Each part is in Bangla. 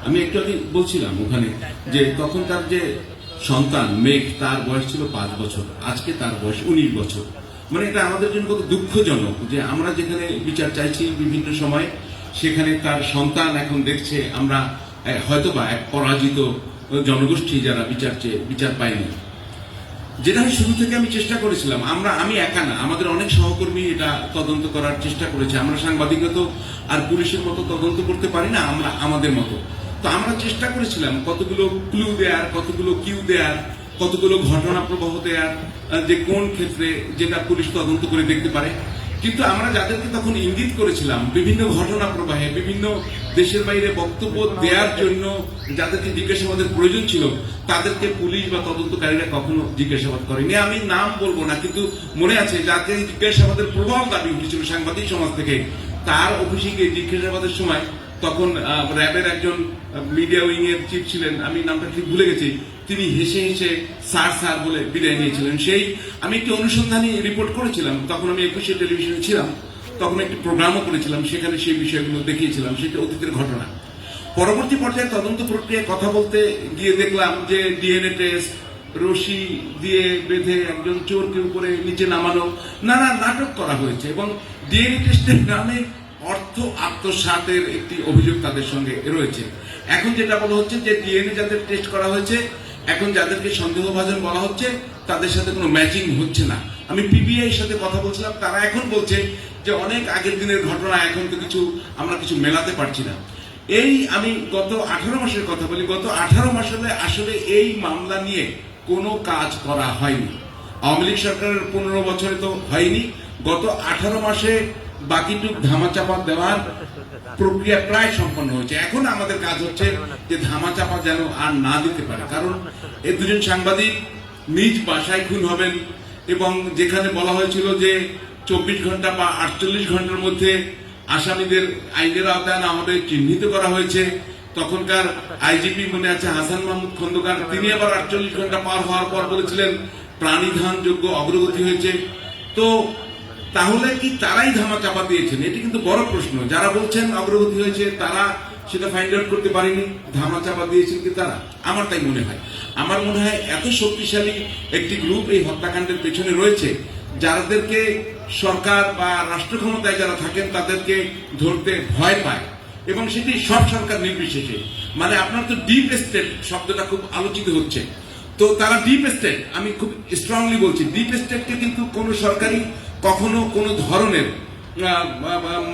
আমি একটু আগে বলছিলাম ওখানে যে তখন তার যে সন্তান মেঘ, তার বয়স ছিল 5 বছর, আজকে তার বয়স 19 বছর। মানে এটা আমাদের জন্য কত দুঃখজনক যে আমরা যেখানে বিচার চাইছি বিভিন্ন সময়, সেখানে তার সন্তান এখন দেখছে আমরা হয়তোবা এক পরাজিত জনগোষ্ঠী যারা বিচার পাইনি। যেটা শুরু থেকে আমি চেষ্টা করেছিলাম, আমি একা না, আমাদের অনেক সহকর্মী এটা তদন্ত করার চেষ্টা করেছে। আমরা সাংবাদিকরা তো আর পুলিশের মতো তদন্ত করতে পারি না, আমরা আমাদের মতো। তো আমরা চেষ্টা করেছিলাম কতগুলো ক্লু দেয়ার, কতগুলো কিউ দেয়ার, কতগুলো ঘটনা প্রবাহ দেয়ার, যে কোন ক্ষেত্রে যেটা পুলিশ তদন্ত করে দেখতে পারে। কিন্তু আমরা যাদেরকে তখন ইঙ্গিত করেছিলাম বিভিন্ন ঘটনা প্রবাহে, বিভিন্ন দেশের বাইরে বক্তব্য দেওয়ার জন্য যাদেরকে জিজ্ঞাসাবাদের প্রয়োজন ছিল, তাদেরকে পুলিশ বা তদন্তকারীরা কখনো জিজ্ঞাসাবাদ করেনি। আমি নাম বলবো না, কিন্তু মনে আছে যাকে জিজ্ঞাসাবাদের প্রবল দাবি উঠেছিল সাংবাদিক সমাজ থেকে, তার অফিসে গিয়ে জিজ্ঞাসাবাদের সময় তখন র্যাবের একজন মিডিয়া উইং এর চিফ ছিলেন, আমি নামটা ঠিক ভুলে গেছি, তিনি হেসে হেসে স্যার স্যার বলে বিদায় নিয়েছিলেন। সেই আমি একটি অনুসন্ধানী রিপোর্ট করেছিলাম, তখন আমি 21 টেলিভিশনে ছিলাম, তখন একটি প্রোগ্রামও করেছিলাম, সেখানে সেই বিষয়গুলো দেখিয়েছিলাম, সেটা অতীতের ঘটনা। পরবর্তী পর্যায়ে তদন্ত প্রক্রিয়ায় কথা বলতে গিয়ে দেখলাম যে ডিএনএ টেস্ট, রশি দিয়ে বেঁধে একজন চোরকে উপরে নিচে নামানো, নানা নাটক করা হয়েছে এবং ডিএনএ টেস্টের নামে অর্থ আত্মসাতের একটি অভিযোগ তাদের সঙ্গে রয়েছে। এখন যেটা বলা হচ্ছে যে ডিএনএ যাদের টেস্ট করা হয়েছে, এখন যাদেরকে সন্দেহভাজন বলা হচ্ছে, তাদের সাথে কোনো ম্যাচিং হচ্ছে না। আমি পিবিআই সাথে কথা বলছিলাম, তারা এখন বলছে যে অনেক আগের দিনের ঘটনা, এখন তো আমরা কিছু মেলাতে পারছি না। আমি গত 18 মাসের কথা বলি, গত 18 মাসে আসলে এই মামলা নিয়ে কোনো কাজ করা হয়নি। আওয়ামী লীগ সরকারের 15 বছরে তো হয়নি, গত 18 মাসে বাকিটুক ধামাচাপা দেওয়ার প্রক্রিয়া প্রায় সম্পন্ন হয়েছে। এখন আমাদের কাজ হচ্ছে যে ধামাচাপা যেন আর না দিতে পারে, কারণ এই দুজন সাংবাদিক নিজ বাসায় খুন হবেন এবং যেখানে বলা হয়েছিল যে 24 ঘন্টা বা 48 ঘন্টার মধ্যে আসামিদের আইনের আওতায় না হবে চিহ্নিত করা হয়েছে, তখনকার আইজিপি মনে আছে হাসান মাহমুদ খন্দকার, তিনি আবার 48 ঘন্টা পার হওয়ার পর বলেছিলেন প্রাণীধানযোগ্য অগ্রগতি হয়েছে। তো তাহলে কি তারাই ধামা চাপা দিয়েছেন? এটি কিন্তু বড় প্রশ্ন। যারা বলছেন অগ্রগতি হয়েছে, তারা সেটা ফাইন্ড আউট করতে পারেনি, ধামা চাপা দিয়েছেন কি তারা? আমার তাই মনে হয়। আমার মনে হয় এত শক্তিশালী একটি গ্রুপ এই হত্যাকাণ্ডের পেছনে রয়েছে, যাদেরকে সরকার বা রাষ্ট্র ক্ষমতায় যারা থাকেন তাদেরকে ধরতে ভয় পায়, এবং সেটি সব সরকার নির্বিশেষে। মানে আপনার তো ডিপ স্টেট শব্দটা খুব আলোচিত হচ্ছে, তো তারা ডিপ স্টেট, আমি খুব স্ট্রংলি বলছি, ডিপ স্টেটকে কিন্তু কোনো সরকারই কখনো কোনো ধরনের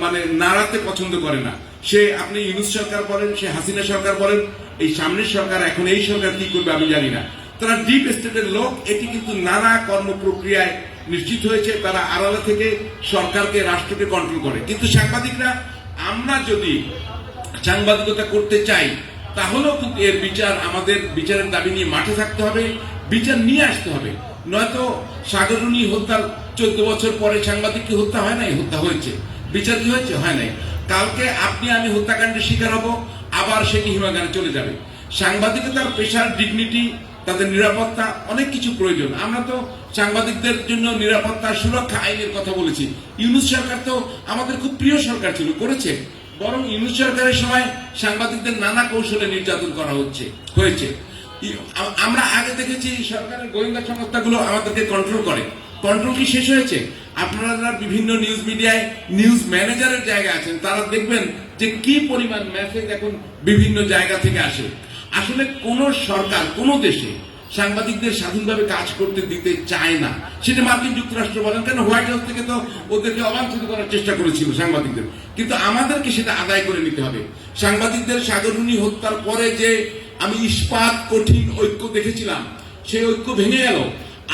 মানে নাড়াতে পছন্দ করে না। সে আপনি ইউনূস সরকার বলেন, সে হাসিনা সরকার বলেন, এই সামনের সরকার, এখন এই সরকার কি করবে আমি জানি না। তারা ডিপ স্টেটের লোক, এটি কিন্তু নানা কর্ম প্রক্রিয়ায় নিশ্চিত হয়েছে, তারা আড়ালে থেকে সরকারকে, রাষ্ট্রকে কন্ট্রোল করে। কিন্তু সাংবাদিকরা, আমরা যদি সাংবাদিকতা করতে চাই, তাহলেও কিন্তু এর বিচার, আমাদের বিচারের দাবি নিয়ে মাঠে থাকতে হবে, বিচার নিয়ে আসতে হবে। নয়তো সাগররুনি হত্যার 14 বছর পরে সাংবাদিক কি হত্যা হয় নাই? হত্যা হয়েছে। বিচার কি হয়েছে? হয় নাই। কালকে আপনি আমি হত্যাকাণ্ডের শিকার হব, আবার সেটি হিমাগারে চলে যাবে। সাংবাদিকতার পেশার ডিগনিটি, তাদের নিরাপত্তা, অনেক কিছু প্রয়োজন। আমরা তো সাংবাদিকদের জন্য নিরাপত্তা সুরক্ষা আইনের কথা বলেছি। ইউনূস সরকার তো আমাদের খুব প্রিয় সরকার ছিল, করেছে। বরং ইউনূস সরকারের সময় সাংবাদিকদের নানা কৌশলে নির্যাতন করা হয়েছে। আমরা আগে দেখেছি সরকারের গোয়েন্দা সংস্থাগুলো আমাদেরকে কন্ট্রোল করে। কন্ট্রোল কি শেষ হয়েছে? আপনারা বিভিন্ন নিউজ মিডিয়ায় নিউজ ম্যানেজারের জায়গায় আছেন, তারা দেখবেন যে কি পরিমাণ মেসেজ এখন বিভিন্ন জায়গা থেকে আসে। আসলে কোন সরকার, কোন দেশে সাংবাদিকদের স্বাধীনভাবে কাজ করতে দিতে চায় না। সেটা মার্কিন যুক্তরাষ্ট্র বলেন কেন, হোয়াইট হাউস থেকে তো ওদেরকে অবাঞ্ছিত করার চেষ্টা করেছিল সাংবাদিকদের। কিন্তু আমাদেরকে সেটা আদায় করে নিতে হবে। সাংবাদিকদের সাগররুনি হত্যার পরে যে আমি ইস্পাত কঠিন ঐক্য দেখেছিলাম, সেই ঐক্য ভেঙে গেল।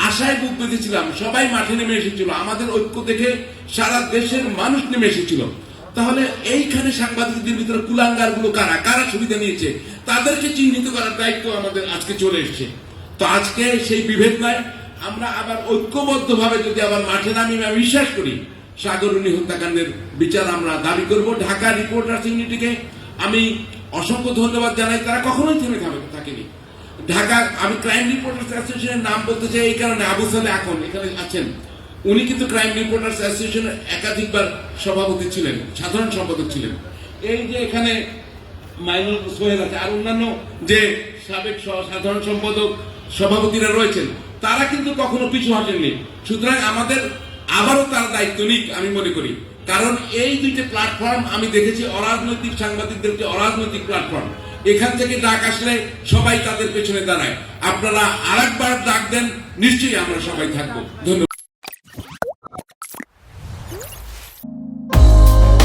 আশায় বুক বেঁধেছিলাম, সবাই মাঠে নেমে এসেছিল, আমাদের ঐক্য দেখে সারা দেশের মানুষ নেমে এসেছিল। তাহলে এইখানে সাংবাদিকদের ভিতরে কুলাঙ্গার গুলো কারা সুবিধা নিয়েছে, তাদেরকে চিহ্নিত করার দায়িত্ব আমাদের আজকে চলে এসছে। তো আজকে সেই বিভেদ নয়, আমরা আবার ঐক্যবদ্ধ ভাবে যদি আবার মাঠে নামি, আমি বিশ্বাস করি সাগররুনি হত্যাকাণ্ডের বিচার আমরা দাবি করব। ঢাকা রিপোর্টার্স ইউনিটিকে আমি অসংখ্য ধন্যবাদ জানাই, তারা কখনোই থেমে থাকেনি। ঢাকা, আমি ক্রাইম রিপোর্টার্স অ্যাসোসিয়েশনের নাম বলতে চাই এই কারণে, আবু সালে এখন এখানে আছেন, উনি কিন্তু ক্রাইম রিপোর্টার্স অ্যাসোসিয়েশনের একাধিকবার সভাপতি ছিলেন, সাধারণ সম্পাদক ছিলেন। এই যে এখানে মাইনুল সোহেল আছে, আর অন্যান্য যে সাবেক সাধারণ সম্পাদক সভাপতিরা রয়েছেন, তারা কিন্তু কখনো পিছু হটেননি। সুতরাং আমাদের আবারও তার দায়িত্ব নিক আমি মনে করি, কারণ এই দুইটা প্ল্যাটফর্ম আমি দেখেছি অরাজনৈতিক সাংবাদিকদের যে অরাজনৈতিক প্ল্যাটফর্ম, এখান থেকে ডাক আসলে সবাই তাদের পেছনে দাঁড়ায়। আপনারা আরেকবার ডাক দেন, নিশ্চয়ই আমরা সবাই থাকবো। ধন্যবাদ।